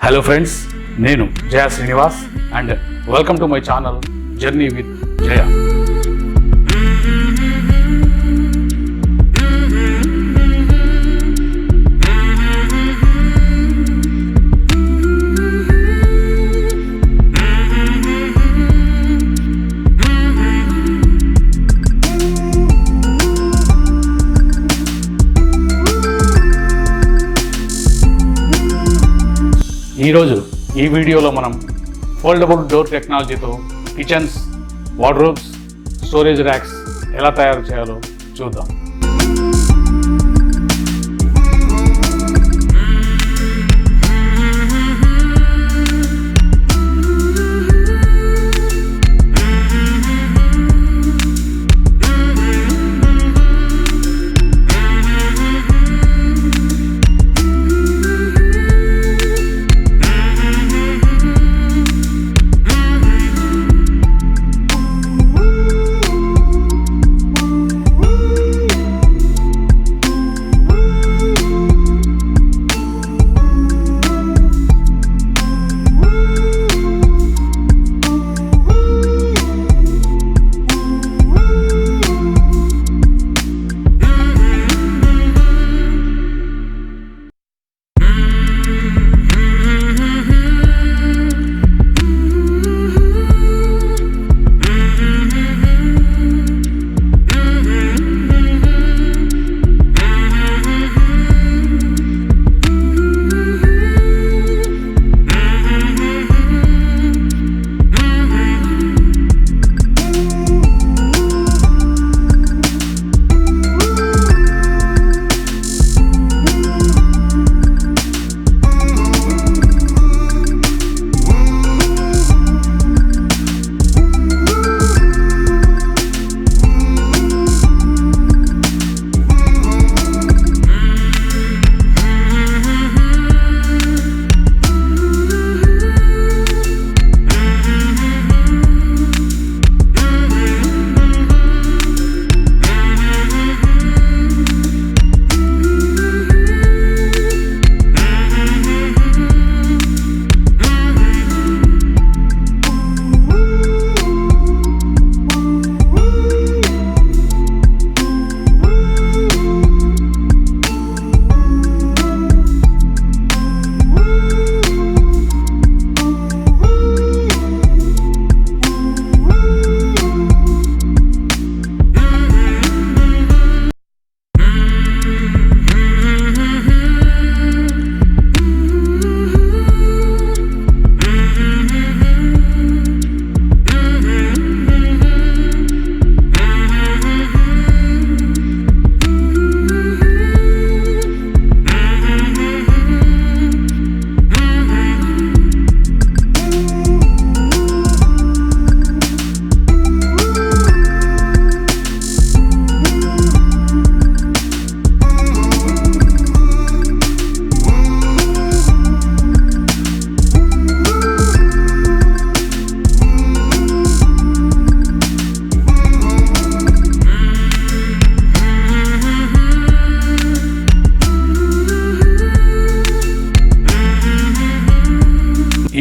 Hello friends, నేను Jaya Srinivas and welcome to my channel journey with Jaya. ఈరోజు ఈ వీడియోలో మనం ఫోల్డబుల్ డోర్ టెక్నాలజీతో కిచెన్స్, వార్డ్రోబ్స్, స్టోరేజ్ ర్యాక్స్ ఎలా తయారు చేయాలో చూద్దాం.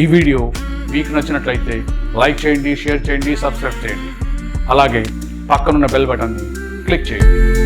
ఈ వీడియో మీకు నచ్చినట్లయితే లైక్ చేయండి, షేర్ చేయండి, సబ్స్క్రైబ్ చేయండి. అలాగే పక్కనున్న బెల్ బటన్ని క్లిక్ చేయండి.